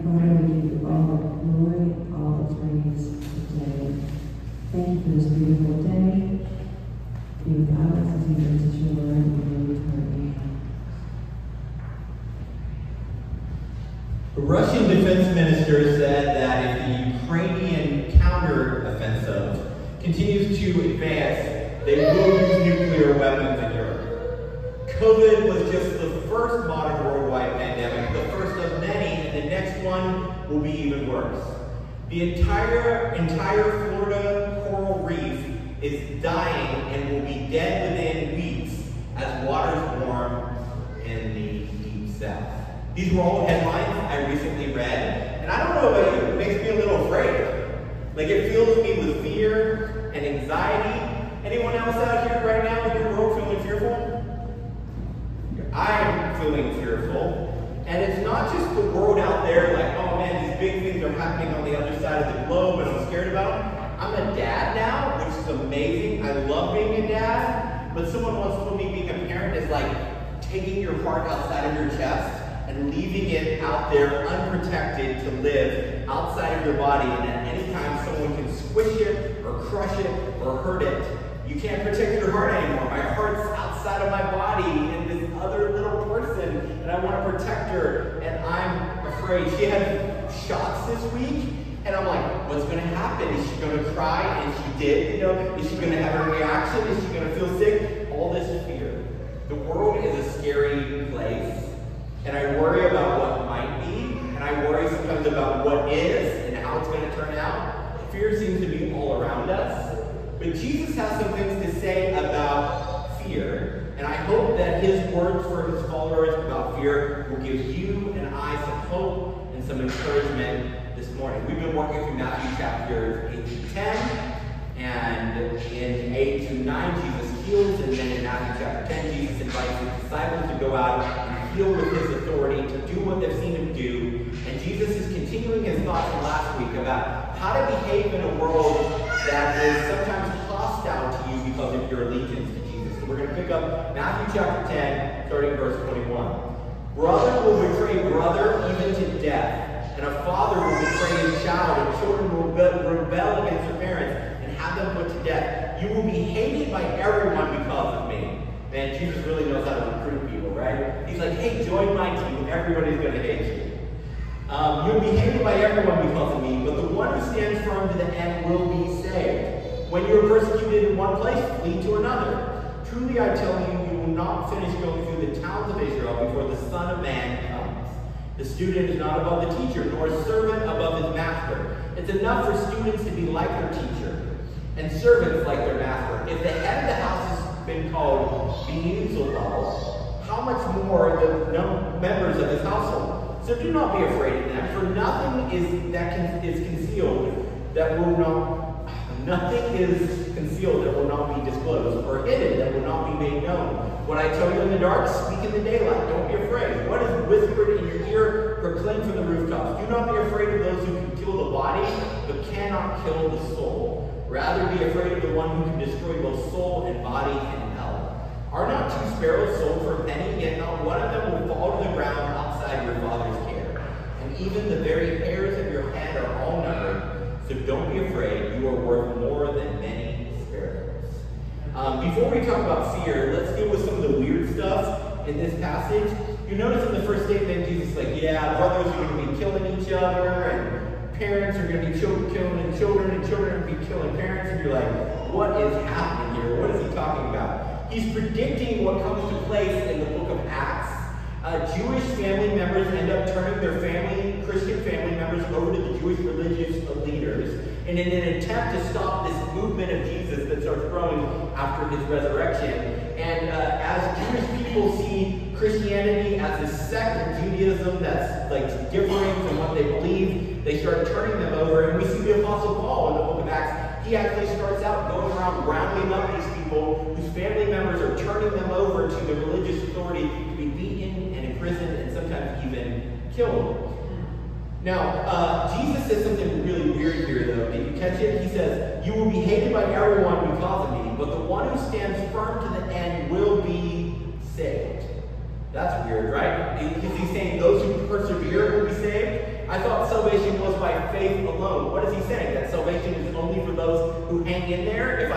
Father, we give you all the glory, all the praise today. Thank you for this beautiful day. Be with us as we visit your word and we return. The Russian defense minister said that if the Ukrainian counteroffensive continues to advance, they will use nuclear weapons in Europe. COVID was just the first modern worldwide pandemic, the first of many, and the next one will be even worse. The entire Florida coral reef is dying and will be dead within weeks as waters warm in the deep south. These were all headlines I recently read, and I don't know about you, it makes me a little afraid. Like, it fills me with fear and anxiety. Anyone else out here right now in your world feeling fearful? I'm feeling fearful. And it's not just the world out there like, oh man, these big things are happening on the other side of the globe and I'm scared about them. I'm a dad now, which is amazing. I love being a dad. But someone once told me being a parent is like taking your heart outside of your chest and leaving it out there unprotected to live outside of your body, and at any time someone can squish it or crush it or hurt it. You can't protect your heart anymore. My heart's outside of my body in this other little person, and I want to protect her, and I'm afraid. She had shots this week, and I'm like, what's going to happen? Is she going to cry? And she did, Is she going to have a reaction? Is she going to feel sick? All this fear. The world is a scary place. And I worry about what might be, and I worry sometimes about what is and how it's going to turn out. Fear seems to be all around us. But Jesus has some things to say about fear, and I hope that his words for his followers about fear will give you and I some hope and some encouragement this morning. We've been working through Matthew chapters 8 to 10, and in 8 to 9, Jesus heals, and then in Matthew chapter 10, Jesus invites his disciples to go out and heal with his authority, to do what they've seen him do. And Jesus is continuing his thoughts from last week about how to behave in a world that is sometimes hostile to you because of your allegiance to Jesus. So we're going to pick up Matthew chapter 10, starting verse 21. Brother will betray brother even to death, and a father will betray his child, and children will rebel against their parents and have them put to death. You will be hated by everyone because of me. Man, Jesus really knows how to recruit people, right? He's like, hey, join my team. Everybody's going to hate you. You'll be hated by everyone because of me, but the one who stands firm to the end will be saved. When you are persecuted in one place, flee to another. Truly I tell you, you will not finish going through the towns of Israel before the Son of Man comes. The student is not above the teacher, nor a servant above his master. It's enough for students to be like their teacher, and servants like their master. If the head of the house has been called Beelzebub, how much more the members of his household? So do not be afraid of them, for nothing is concealed that will not be disclosed, or hidden that will not be made known. What I tell you in the dark, speak in the daylight. Don't be afraid. What is whispered in your ear, proclaim from the rooftops. Do not be afraid of those who can kill the body, but cannot kill the soul. Rather be afraid of the one who can destroy both soul and body in hell. Are not 2 sparrows sold for a penny, yet not one of them will fall to the ground outside your Father's care. And even the very hairs of your head are all numbered. So don't be afraid, you are worth more than many sparrows. Before we talk about fear, let's deal with some of the weird stuff in this passage. You notice in the first statement, Jesus is like, yeah, brothers are going to be killing each other, and parents are going to be killing children, and children are going to be killing parents, and you're like, what is happening here? What is he talking about? He's predicting what comes to place in the book of Acts. Jewish family members end up turning their Christian family members over to the Jewish religious leaders, and in an attempt to stop this movement of Jesus that starts growing after his resurrection. And as Jewish people see Christianity as a sect of Judaism that's like differing from what they believe, they start turning them over. And we see the Apostle Paul in the book of Acts. He actually starts out going around rounding up these people whose family members are turning them over to the religious authority to be beaten and imprisoned and sometimes even killed. Now, Jesus says something really weird here, though. Did you catch it? He says, you will be hated by everyone because of me, but the one who stands firm to the end will be saved. That's weird, right? Because he's saying those who persevere will be saved. I thought salvation was by faith alone. What is he saying? That salvation is only for those who hang in there? If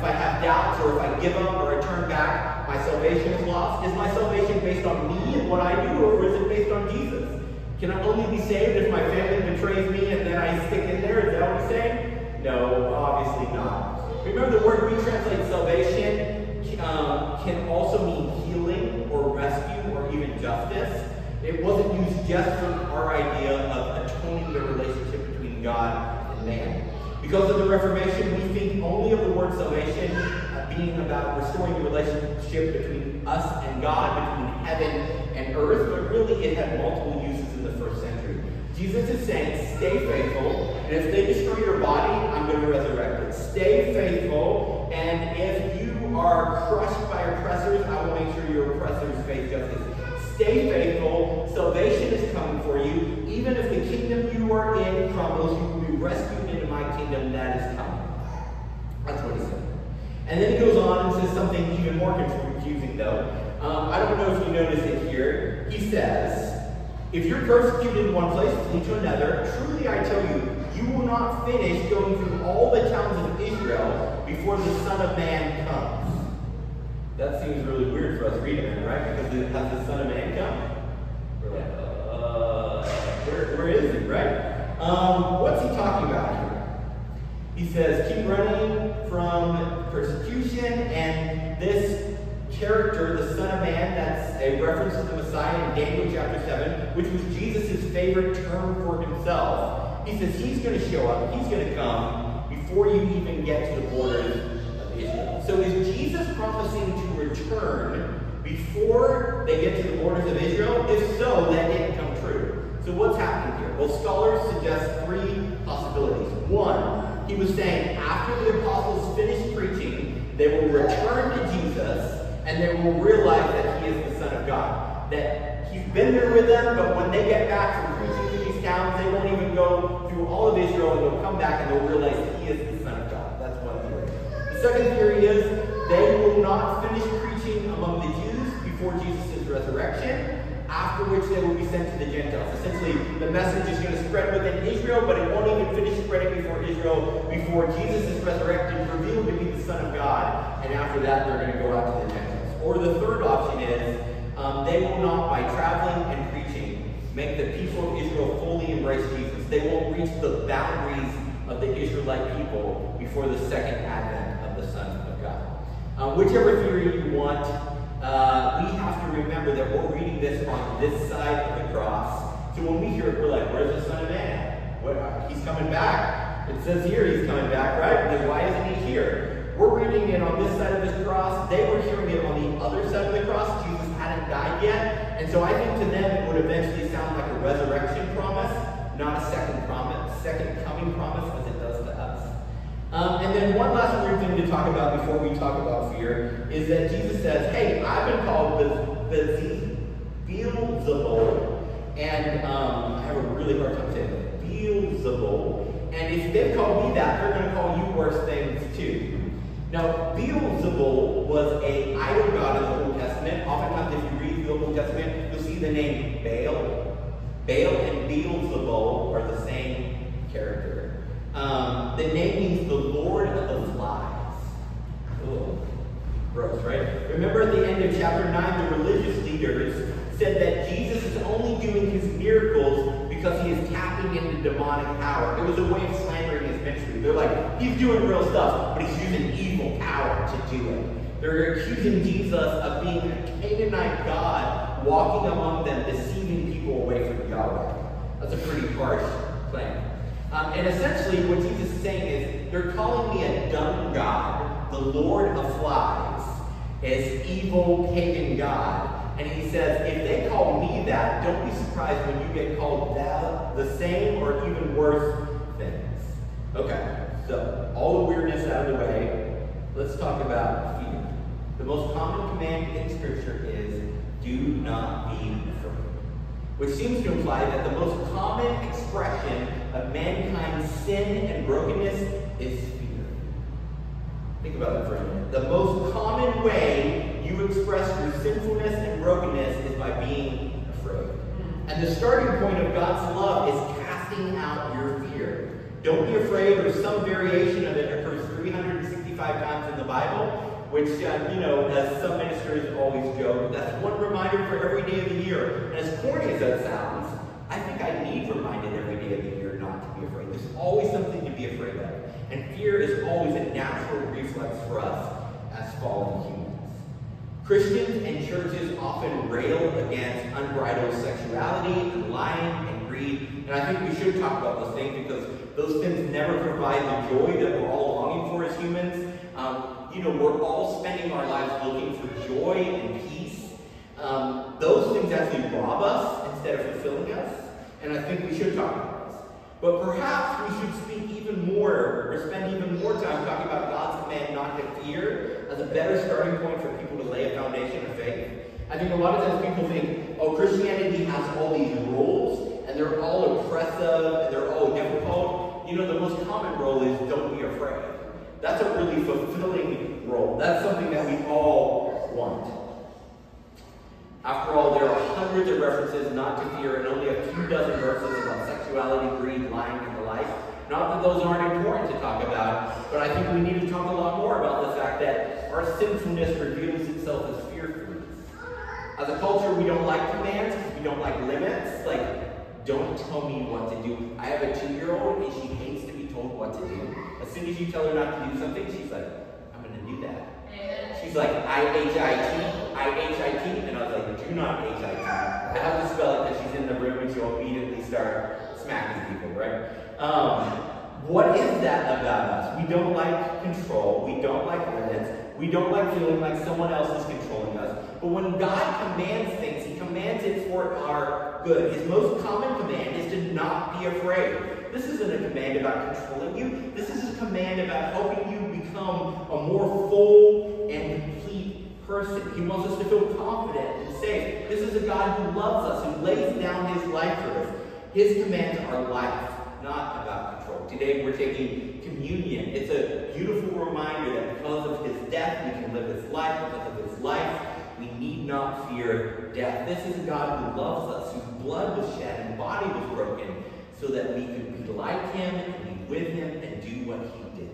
I have doubts, or if I give up, or I turn back, my salvation is lost? Is my salvation based on me and what I do, or is it based on Jesus? Can I only be saved if my family betrays me and then I stick in there? Is that what he's saying? No, obviously not. Remember, the word we translate salvation can also mean healing or rescue or even justice. It wasn't used just for our idea of atoning the relationship between God and man. Because of the Reformation, we think only of the word salvation being about restoring the relationship between us and God, between heaven and earth, but really it had multiple uses in the first century. Jesus is saying, stay faithful, and if they destroy your body, I'm going to resurrect it. Stay faithful, and if you are crushed by oppressors, I will make sure your oppressors face justice. Stay faithful. Salvation is coming for you. Even if the kingdom you are in crumbles, you will be rescued into my kingdom that is coming. That's what he said. And then he goes on and says something even more confusing, though. I don't know if you notice it here. He says, if you're persecuted in one place, flee to another. Truly I tell you, you will not finish going through all the towns of Israel before the Son of Man comes. That seems really weird for us reading it, right? Because it has the Son of Man come. We're like, where is he, right? What's he talking about here? He says, keep running from persecution, and this character, the Son of Man, that's a reference to the Messiah in Daniel chapter 7, which was Jesus' favorite term for himself. He says he's going to show up, he's going to come before you even get to the borders of Israel. So is Jesus promising to return before they get to the borders of Israel? If so, that didn't come true. So what's happening here? Well, scholars suggest three possibilities. One, he was saying after the apostles finished preaching, they will return to Jesus and they will realize that he is the Son of God. That he's been there with them, but when they get back from preaching to these towns, they won't even go through all of Israel, and they'll come back and they'll realize that he is the Son of God. That's one theory. The second theory is they will not finish preaching among the Jews before Jesus' resurrection, after which they will be sent to the Gentiles. Essentially, the message is going to spread within Israel, but it won't even finish spreading before Israel, before Jesus is resurrected, revealed to be the Son of God, and after that they're going to go out to the Gentiles. Or the third option is they will not, by traveling and preaching, make the people of Israel fully embrace Jesus. They won't reach the boundaries of the Israelite people before the second advent of the Son of God. Whichever theory you want, we have to remember that we're reading this on this side of the cross. So when we hear it, we're like, where's the Son of Man? He's coming back. It says here he's coming back, right? Then why isn't he here? We're reading it on this side of this cross. They were hearing it on the other side of the cross. Jesus hadn't died yet. And so I think to them it would eventually sound like a resurrection promise, not a second coming promise as it does to us. And then one last weird thing to talk about before we talk about fear is that Jesus says, hey, I've been called Beelzebul, and I have a really hard time saying that, Beelzebul. And if they've called me that, they're going to call you worse things too. Now, Beelzebul was an idol god in the Old Testament. Oftentimes, if you read the Old Testament, you'll see the name Baal. Baal and Beelzebul are the same character. The name means the Lord of the Flies. Ugh. Gross, right? Remember at the end of chapter 9, the religious leaders said that Jesus is only doing his miracles because he is tapping into demonic power. It was a way of slandering his ministry. They're like, he's doing real stuff, but he's using evil power to do it. They're accusing Jesus of being a Canaanite god walking among them, deceiving people away from Yahweh. That's a pretty harsh claim. And essentially what Jesus is saying is, they're calling me a dumb god, the Lord of Flies, as evil pagan god. And he says, if they call me that, don't be surprised when you get called that, the same or even worse things. Okay, so all the weirdness out of the way, let's talk about fear. The most common command in Scripture is, do not be afraid. Which seems to imply that the most common expression of mankind's sin and brokenness is fear. Think about that for a minute. The most common way you express your sinfulness and brokenness is by being afraid. And the starting point of God's love is Don't be afraid, or some variation of it occurs 365 times in the Bible, which, as some ministers always joke, that's one reminder for every day of the year. And as corny as that sounds, I think I need reminded every day of the year not to be afraid. There's always something to be afraid of. And fear is always a natural reflex for us as fallen humans. Christians and churches often rail against unbridled sexuality and lying and greed. And I think we should talk about those things because those things never provide the joy that we're all longing for as humans. We're all spending our lives looking for joy and peace. Those things actually rob us instead of fulfilling us. And I think we should talk about this. But perhaps we should speak even more, or spend even more time talking about God's command not to fear as a better starting point for people to lay a foundation of faith. I think a lot of times people think, oh, Christianity has all these rules, and they're all oppressive, and they're all difficult. The most common rule is don't be afraid. That's a really fulfilling role. That's something that we all want. After all, there are hundreds of references not to fear and only a few dozen verses about sexuality, greed, lying, and the like. Not that those aren't important to talk about, but I think we need to talk a lot more about the fact that our sinfulness reveals itself as fearfulness. As a culture, we don't like commands because we don't like limits. Like, don't tell me what to do. I have a 2-year-old and she hates to be told what to do. As soon as you tell her not to do something, she's like, I'm going to do that. She's like, I-H-I-T, and I was like, do not H-I-T. I have to spell it because she's in the room and she'll immediately start smacking people, right? What is that about us? We don't like control. We don't like limits. We don't like feeling like someone else is controlling us. But when God commands things, He commands it for our good. His most common command is to not be afraid. This isn't a command about controlling you. This is a command about helping you become a more full and complete person. He wants us to feel confident and safe. This is a God who loves us, who lays down His life for us. His commands are life, not about control. Today we're taking communion. It's a beautiful reminder that because of His death, we can live His life. Because of His life, we need not fear death. This is a God who loves us, whose blood was shed and body was broken, so that we could be like Him and be with Him and do what He did.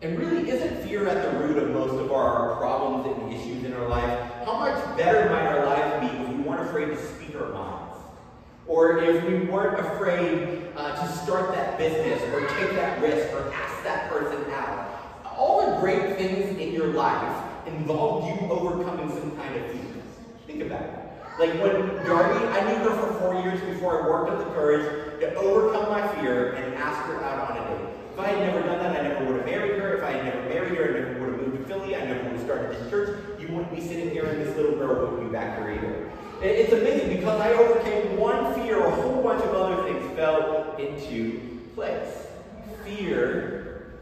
And really, isn't fear at the root of most of our problems and issues in our life? How much better might our lives be if we weren't afraid to speak our minds? Or if we weren't afraid to start that business or take that risk or ask that person out? All the great things in your life involve you overcoming some kind of fear. Think about it. Like when Darby, I knew her for 4 years before I worked up the courage to overcome my fear and ask her out on a date. If I had never done that, I never would have married her. If I had never married her, I never would have moved to Philly. I never would have started this church. You wouldn't be sitting here and this little girl wouldn't be back here either. It's amazing because I overcame one fear, a whole bunch of other things fell into place. Fear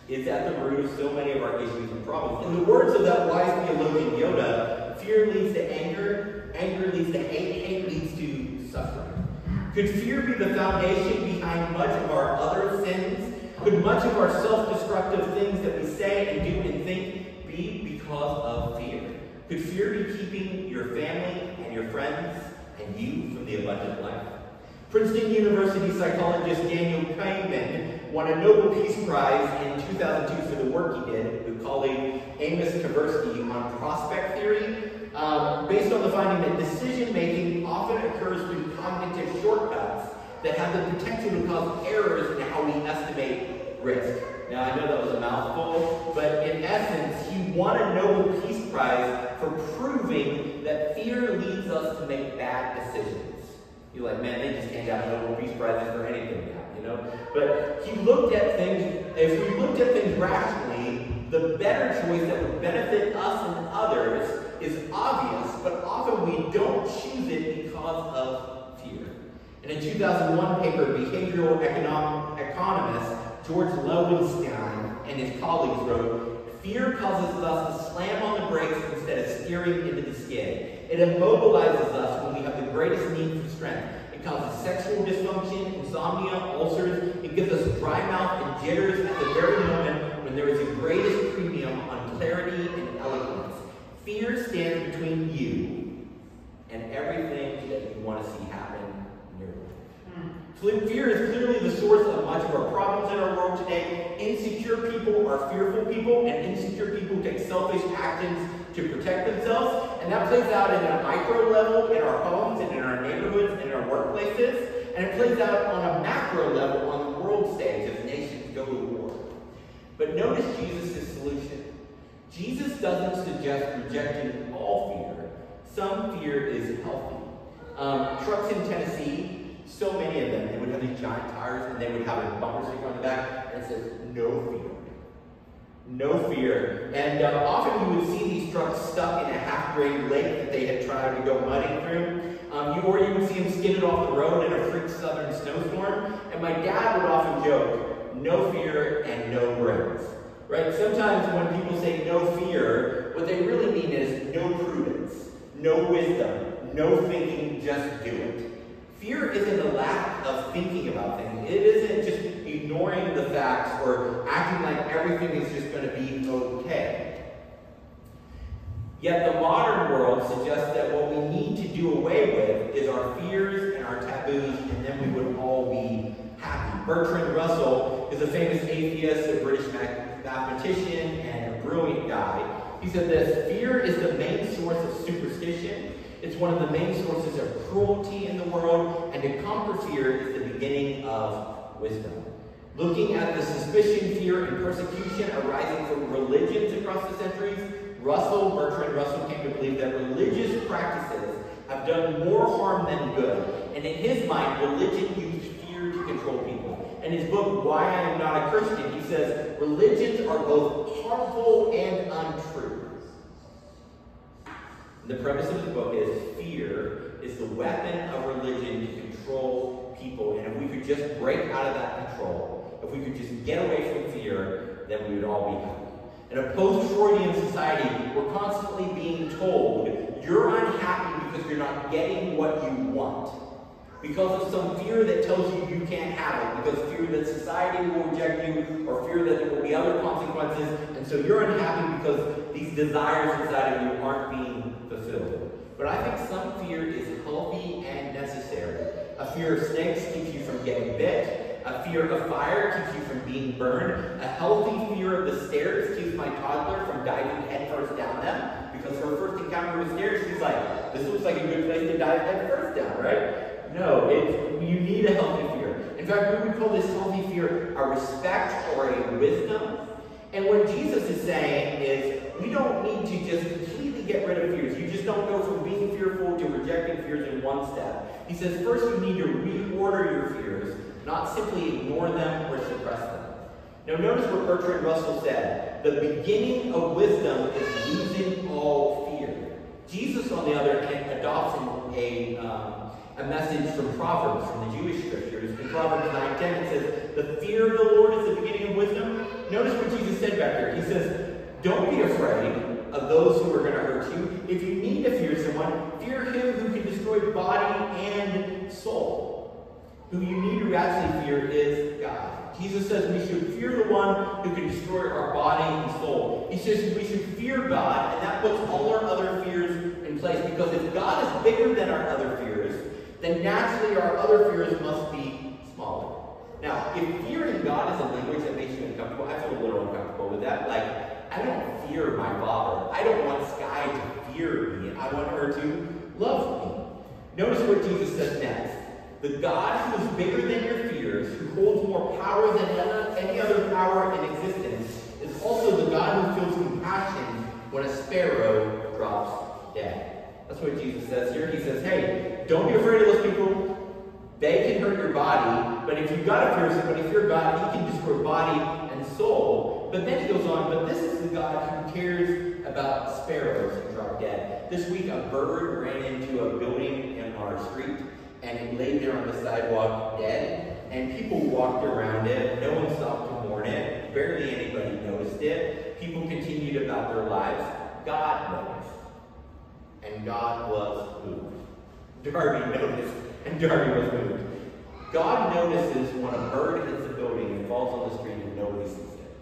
is at the root of so many of our issues and problems. In the words of that wise theologian Yoda, fear leads to anger, anger leads to hate, hate leads to suffering. Could fear be the foundation behind much of our other sins? Could much of our self-destructive things that we say and do and think be because of fear? Could fear be keeping your family and your friends and you from the abundant life? Princeton University psychologist Daniel Kahneman won a Nobel Peace Prize in 2002 for the work he did with colleague Amos Tversky on prospect theory, based on the finding that decision-making often occurs through cognitive shortcuts that have the potential to cause errors in how we estimate risk. Now, I know that was a mouthful, but in essence, he won a Nobel Peace Prize for proving that fear leads us to make bad decisions. You're like, man, they just hand out Nobel Peace Prizes for anything now, you know? But he looked at things, if we looked at things rationally, the better choice that would benefit us and others is obvious, but often we don't choose it because of fear. In a 2001 paper, behavioral economist George Lowenstein and his colleagues wrote, fear causes us to slam on the brakes instead of steering into the skid. It immobilizes us when we have the greatest need for strength. It causes sexual dysfunction, insomnia, ulcers. It gives us dry mouth and jitters at the very moment when there is the greatest premium on clarity and eloquence. Fear stands between you and everything that you want to see happen in your life. Fear is clearly the source of much of our problems in our world today. Insecure people are fearful people, and insecure people take selfish actions to protect themselves. And that plays out in a micro level in our homes and in our neighborhoods and in our workplaces. And it plays out on a macro level on the world stage as nations go to war. But notice Jesus' solution. Jesus doesn't suggest rejecting all fear. Some fear is healthy. Trucks in Tennessee, so many of them, they would have these giant tires and they would have a bumper sticker on the back and it says, no fear. No fear. And often you would see these trucks stuck in a half-drained lake that they had tried to go mudding through. Or you would see them skidded off the road in a freak southern snowstorm. And my dad would often joke, no fear and no brains. Right? Sometimes when people say no fear, what they really mean is no prudence, no wisdom, no thinking, just do it. Fear isn't a lack of thinking about things. It isn't just ignoring the facts or acting like everything is just going to be okay. Yet the modern world suggests that what we need to do away with is our fears and our taboos, and then we would all be happy. Bertrand Russell is a famous atheist, a British mathematician, and a brilliant guy. He said this: fear is the main source of superstition. It's one of the main sources of cruelty in the world, and to conquer fear is the beginning of wisdom. Looking at the suspicion, fear, and persecution arising from religions across the centuries, Bertrand Russell came to believe that religious practices have done more harm than good. And in his mind, religion used fear to control people. In his book, Why I Am Not a Christian, he says, religions are both harmful and untrue. The premise of the book is fear is the weapon of religion to control people. And if we could just break out of that control, if we could just get away from fear, then we would all be happy. In a post-Freudian society, we're constantly being told you're unhappy because you're not getting what you want. Because of some fear that tells you you can't have it, because fear that society will reject you, or fear that there will be other consequences, and so you're unhappy because these desires inside of you aren't being fulfilled. But I think some fear is healthy and necessary. A fear of snakes keeps you from getting bit. A fear of fire keeps you from being burned. A healthy fear of the stairs keeps my toddler from diving headfirst down them, because her first encounter with stairs, she's like, this looks like a good place to dive headfirst down, right? No, you need a healthy fear. In fact, we would call this healthy fear a respect or a wisdom. And what Jesus is saying is, we don't need to just completely get rid of fears. You just don't go from being fearful to rejecting fears in one step. He says, first you need to reorder your fears, not simply ignore them or suppress them. Now notice what Bertrand Russell said. The beginning of wisdom is losing all fear. Jesus, on the other hand, adopts a message from Proverbs, from the Jewish scriptures. In Proverbs 9:10 it says, the fear of the Lord is the beginning of wisdom. Notice what Jesus said back there. He says, don't be afraid of those who are going to hurt you. If you need to fear someone, fear him who can destroy body and soul. Who you need to actually fear is God. Jesus says we should fear the one who can destroy our body and soul. He says we should fear God, and that puts all our other fears in place. Because if God is bigger than our other fears, then naturally our other fears must be smaller. Now, if fearing God is a language that makes you uncomfortable, I feel a little uncomfortable with that. Like, I don't fear my father. I don't want Sky to fear me. I want her to love me. Notice what Jesus says next. The God who is bigger than your fears, who holds more power than any other power in existence, is also the God who feels compassion when a sparrow drops dead. That's what Jesus says here. He says, hey, don't be afraid of those people. They can hurt your body, but if you've got to fear somebody, fear God, he can destroy body and soul. But then he goes on, but this is the God who cares about sparrows who drop dead. This week, a bird ran into a building in our street, and it laid there on the sidewalk dead, and people walked around it. No one stopped to mourn it. Barely anybody noticed it. People continued about their lives. God noticed. And God was moved. Darby noticed, and Darby was moved. God notices when a bird hits a building and falls on the street and nobody sees it.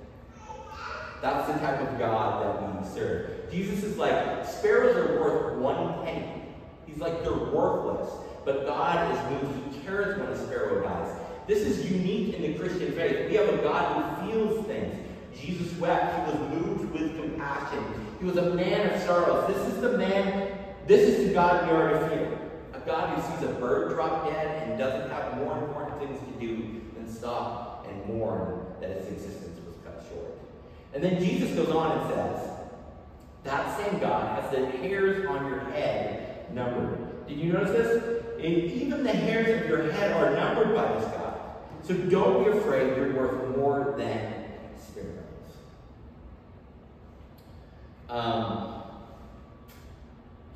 That's the type of God that we serve. Jesus is like, sparrows are worth 1 penny. He's like, they're worthless. but God is moved. He cares when a sparrow dies. This is unique in the Christian faith. We have a God who feels things. Jesus wept. He was moved with compassion. He was a man of sorrows. This is the God we are to fear. A God who sees a bird drop dead and doesn't have more important things to do than stop and mourn that its existence was cut short. And then Jesus goes on and says, that same God has the hairs on your head numbered. Did you notice this? Even the hairs of your head are numbered by this God. So don't be afraid, you're worth more than sparrows.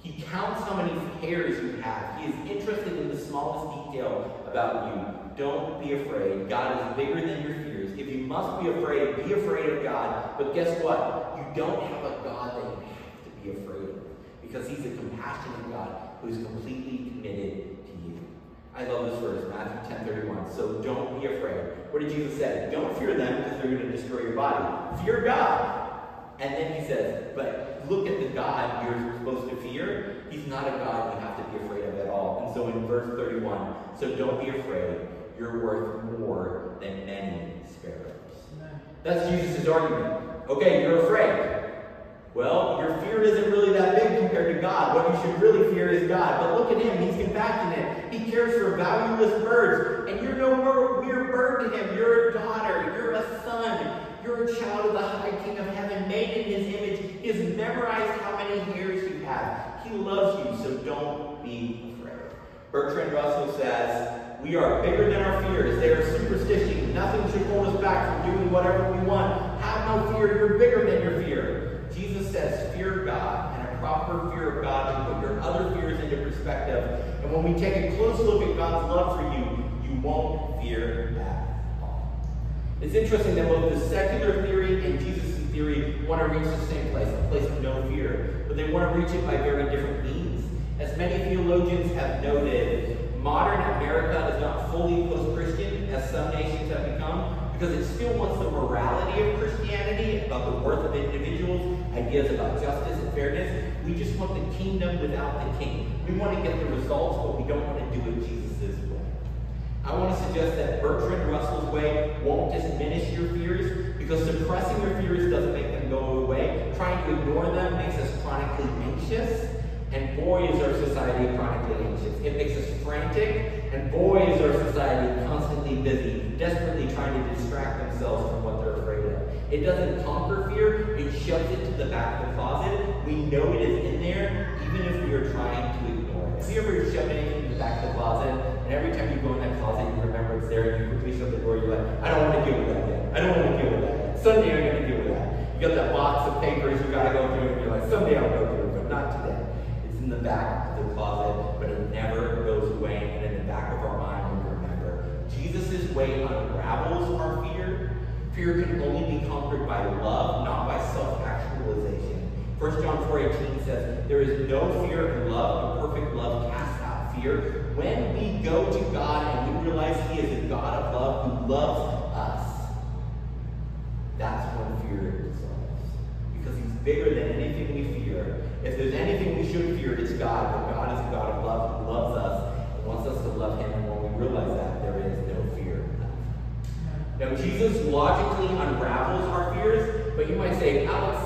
He counts how many hairs you have. He is interested in the smallest detail about you. Don't be afraid. God is bigger than your fears. If you must be afraid of God. But guess what? You don't have a God that you have to be afraid of, because he's a compassionate God who's completely committed to you. I love this verse, Matthew 10:31. So don't be afraid. What did Jesus say? Don't fear them because they're going to destroy your body. Fear God. And then he says, but look at the God you're supposed to fear. He's not a God you have to be afraid of at all. And so in verse 31, so don't be afraid. You're worth more than many sparrows. That's Jesus' argument. Okay, you're afraid. Well, your fear isn't really that big compared to God. What you should really fear is God. But look at him. He's compassionate. He cares for valueless birds. And you're no more mere bird to him. You're a daughter. You're a son. You're a child of the high King of heaven, made in his image. He has memorized how many hairs you have. He loves you, so don't be afraid. Bertrand Russell says, we are bigger than our fears. They are superstition. Nothing should hold us back from doing whatever we want. Have no fear. You're bigger than your fear. Jesus says, fear God, and a proper fear of God will put your other fears into perspective. And when we take a close look at God's love for you, you won't fear that. It's interesting that both the secular theory and Jesus' theory want to reach the same place, a place of no fear. But they want to reach it by very different means. As many theologians have noted, modern America is not fully post-Christian, as some nations have become, because it still wants the morality of Christianity, about the worth of individuals, ideas about justice and fairness. We just want the kingdom without the king. We want to get the results, but we don't want to do it Jesus' way. I want to suggest that Bertrand Russell's way won't diminish your fears, because suppressing your fears doesn't make them go away. Trying to ignore them makes us chronically anxious, and boy is our society chronically anxious. It makes us frantic, and boy is our society constantly busy, desperately trying to distract themselves from what they're afraid of. It doesn't conquer fear, it shoves it to the back of the closet. We know it is in there, even if we are trying to ignore it. Have you ever shoved anything in the back of the closet, and every time you go in that closet, you remember it's there, and you quickly shut the door, you're like, I don't want to deal with that yet. I don't want to deal with that yet. Someday I'm going to deal with that. You got that box of papers you got to go through, and you're like, someday I'll go through it, but not today. It's in the back of the closet, but it never goes away, and in the back of our mind, we remember. Jesus' way unravels our fear. Fear can only be conquered by love, not by self-actualization. 1 John 4:18 says, there is no fear in love, and perfect love casts out fear. When we go to God and we realize he is a God of love who loves us, that's when fear dissolves. Because he's bigger than anything we fear. If there's anything we should fear, it's God. But God is a God of love who loves us and wants us to love him. And when we realize that, there is no fear left. Now, Jesus logically unravels our fears, but you might say, Alex,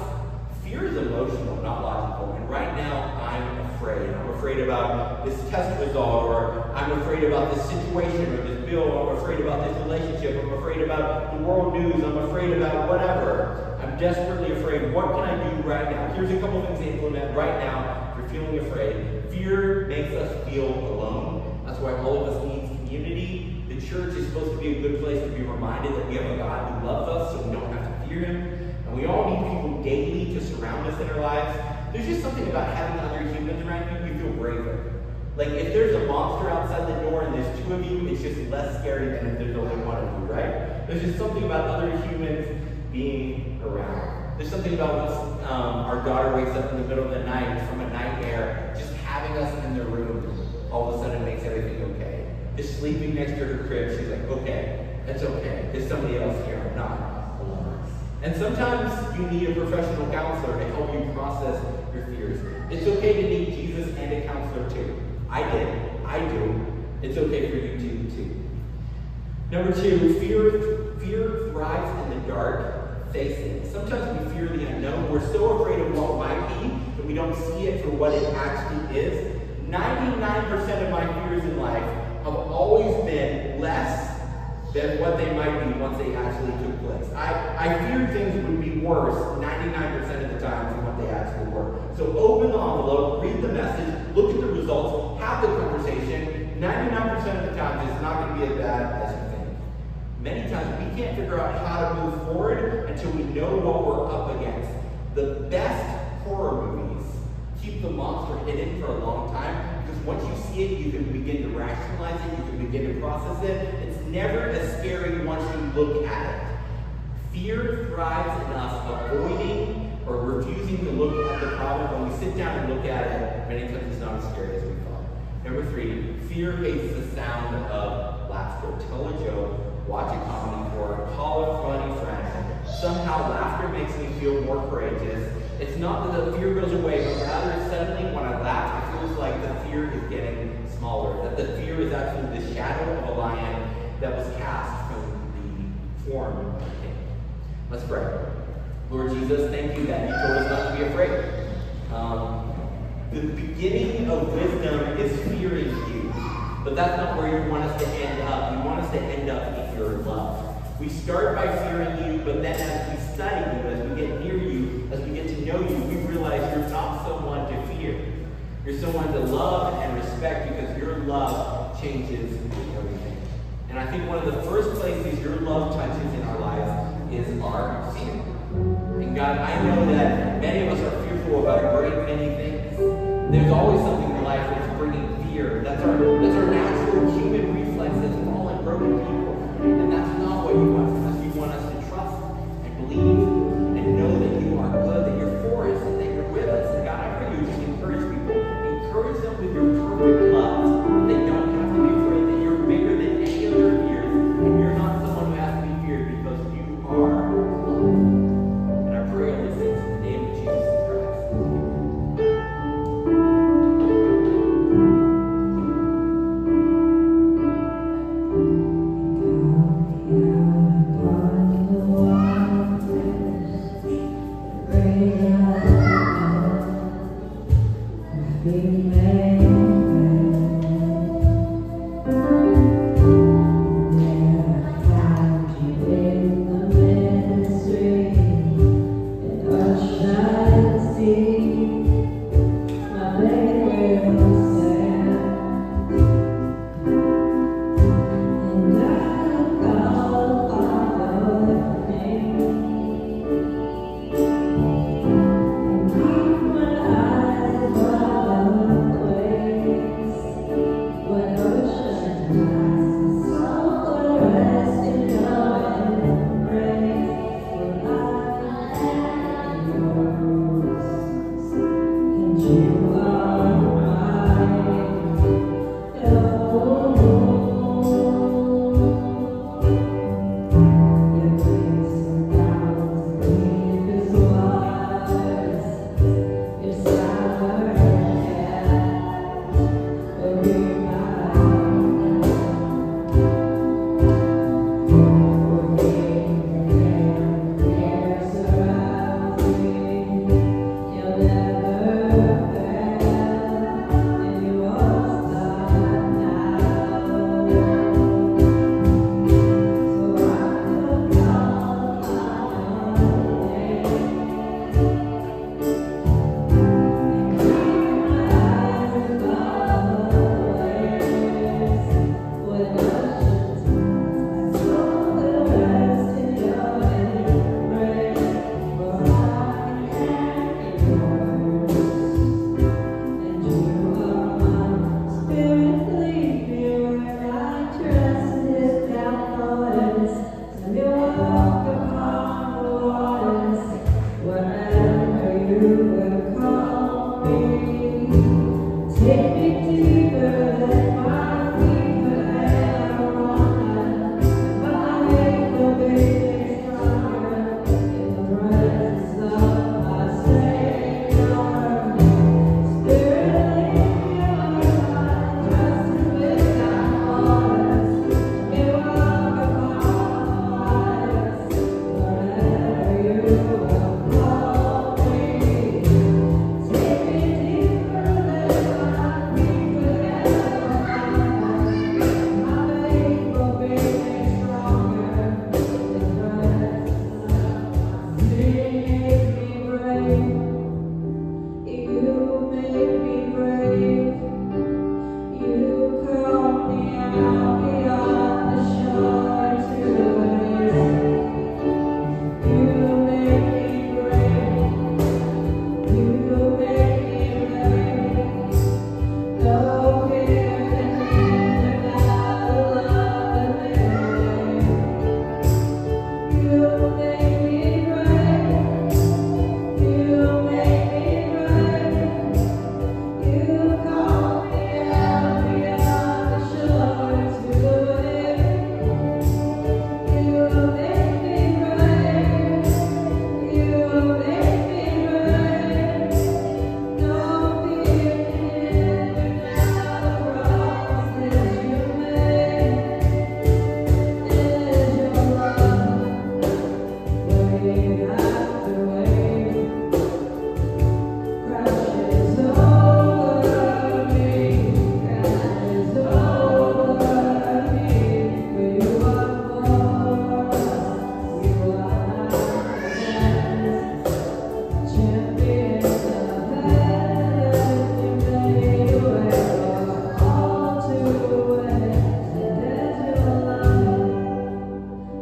fear is emotional, not logical. And right now, I'm afraid. I'm afraid about this test result, or I'm afraid about this situation, or this bill, or I'm afraid about this relationship, I'm afraid about the world news, I'm afraid about whatever. I'm desperately afraid. What can I do right now? Here's a couple things to implement right now if you're feeling afraid. Fear makes us feel alone. That's why all of us need community. The church is supposed to be a good place to be reminded that we have a God who loves us, so we don't have to fear him. And we all need people daily to surround us in our lives. There's just something about having other humans around you, you feel braver. Like if there's a monster outside the door and there's two of you, it's just less scary than if there's only one of you, right? There's just something about other humans being around. There's something about when our daughter wakes up in the middle of the night from a nightmare, just having us in the room, all of a sudden makes everything okay. Just sleeping next to her crib, she's like, okay, it's okay. There's somebody else here, I'm not alone. And sometimes you need a professional counselor to help you process your fears. It's okay to need Jesus and a counselor too. I did. I do, it's okay for you to too. Number two, fear thrives in the dark. Face it. Sometimes we fear the unknown. We're so afraid of what might be that we don't see it for what it actually is. 99% of my fears in life have always been less than what they might be once they actually took place. I feared things would be worse 99% of the time than what they actually were. So open the envelope, read the message, look at the results, have the conversation. 99% of the time it's not going to be as bad as you think. Many times we can't figure out how to move forward until we know what we're up against. The best horror movies keep the monster hidden for a long time, because once you see it, you can begin to rationalize it, you can begin to process it. It's never as scary once you look at it. Fear thrives in us avoiding or refusing to look at the problem. When we sit down and look at it, many times it's not as scary as we thought. Number three, fear hates the sound of laughter. Tell a joke, watch a comedy or call a funny friend. Somehow laughter makes me feel more courageous. It's not that the fear goes away, but rather suddenly when I laugh, it feels like the fear is getting smaller. That the fear is actually the shadow of a lion that was cast from the form of a king. Let's pray. Lord Jesus, thank you that you told us not to be afraid. The beginning of wisdom is fearing you. But that's not where you want us to end up. You want us to end up in your love. We start by fearing you, but then as we study you, as we get near you, as we get to know you, we realize you're not someone to fear. You're someone to love and respect, because your love changes everything. And I think one of the first places your love touches in our lives is our fear. And God, I know that many of us are fearful about a great many things. There's always something in life that's bringing fear. That's our natural human reflex as fallen, broken people. And that's not what you want from us. You want us to trust and believe and know that you are good, that you're for us, and that you're with us. And God, I pray you just encourage people. Encourage them with your perfect love. They don't have to be afraid, that you're bigger than any of their fears, and you're not someone who has to be feared, because you are love. And I pray all these things in the name of Jesus Christ.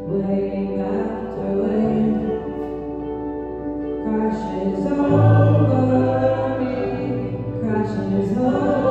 wave after wave crashes over me, crashes over